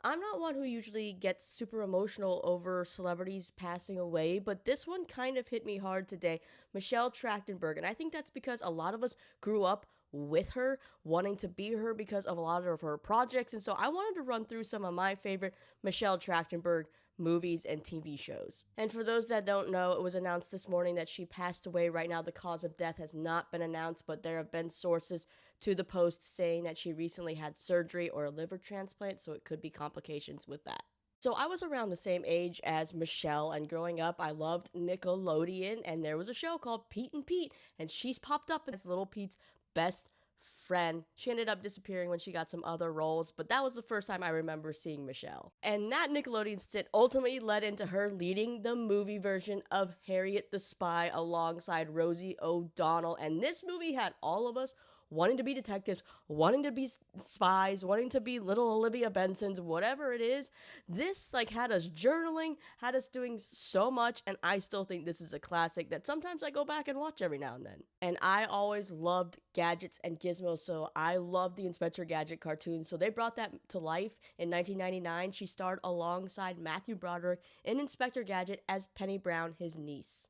I'm not one who usually gets super emotional over celebrities passing away, but this one kind of hit me hard today. Michelle Trachtenberg. And I think that's because a lot of us grew up with her, wanting to be her because of a lot of her projects. And so I wanted to run through some of my favorite Michelle Trachtenberg movies and TV shows. And for those that don't know, it was announced this morning that she passed away. Right now, the cause of death has not been announced, but there have been sources to the Post saying that she recently had surgery or a liver transplant, so it could be complications with that. So I was around the same age as Michelle, and growing up, I loved Nickelodeon, and there was a show called Pete and Pete, and she's popped up as Little Pete's best friend. She ended up disappearing when she got some other roles, but that was the first time I remember seeing Michelle. And that Nickelodeon stint ultimately led into her leading the movie version of Harriet the Spy alongside Rosie O'Donnell, and this movie had all of us wanting to be detectives, wanting to be spies, wanting to be little Olivia Bensons, whatever it is. This had us journaling, had us doing so much, and I still think this is a classic that sometimes I go back and watch every now and then. And I always loved gadgets and gizmos, so I loved the Inspector Gadget cartoon. So they brought that to life in 1999. She starred alongside Matthew Broderick in Inspector Gadget as Penny Brown, his niece.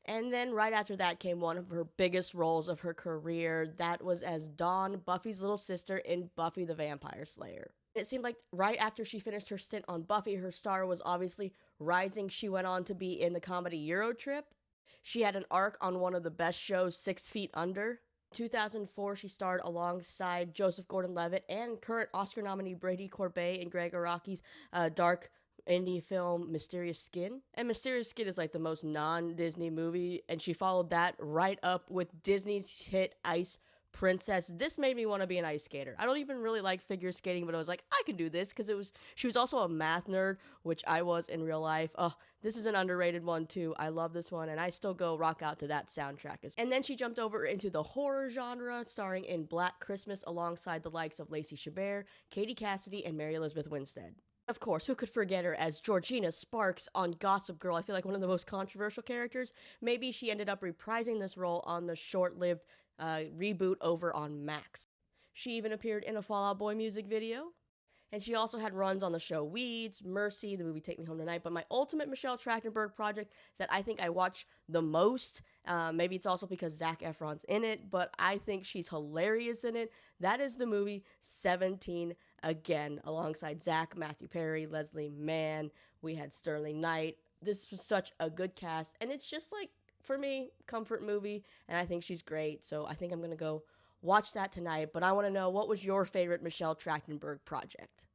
And then right after that came one of her biggest roles of her career. That was as Dawn, Buffy's little sister in Buffy the Vampire Slayer. It seemed like right after she finished her stint on Buffy, her star was obviously rising. She went on to be in the comedy Eurotrip. She had an arc on one of the best shows, 6 Feet Under. 2004, she starred alongside Joseph Gordon-Levitt and current Oscar nominee Brady Corbet in Greg Araki's dark indie film Mysterious Skin. And Mysterious Skin is the most non-Disney movie, and she followed that right up with Disney's hit Ice Princess. This made me want to be an ice skater. I don't even really like figure skating, but I was like, I can do this because she was also a math nerd, which I was in real life. Oh, this is an underrated one too. I love this one, and I still go rock out to that soundtrack. And then she jumped over into the horror genre, starring in Black Christmas alongside the likes of Lacey Chabert, Katie Cassidy, and Mary Elizabeth Winstead. Of course, who could forget her as Georgina Sparks on Gossip Girl? I feel like one of the most controversial characters. Maybe she ended up reprising this role on the short-lived reboot over on Max. She even appeared in a Fall Out Boy music video. And she also had runs on the show Weeds, Mercy, the movie Take Me Home Tonight. But my ultimate Michelle Trachtenberg project that I think I watch the most, maybe it's also because Zac Efron's in it, but I think she's hilarious in it. That is the movie 17 Again, alongside Zach, Matthew Perry, Leslie Mann. We had Sterling Knight. This was such a good cast. And it's just for me, comfort movie. And I think she's great. So I think I'm going to go watch that tonight, but I want to know, what was your favorite Michelle Trachtenberg project?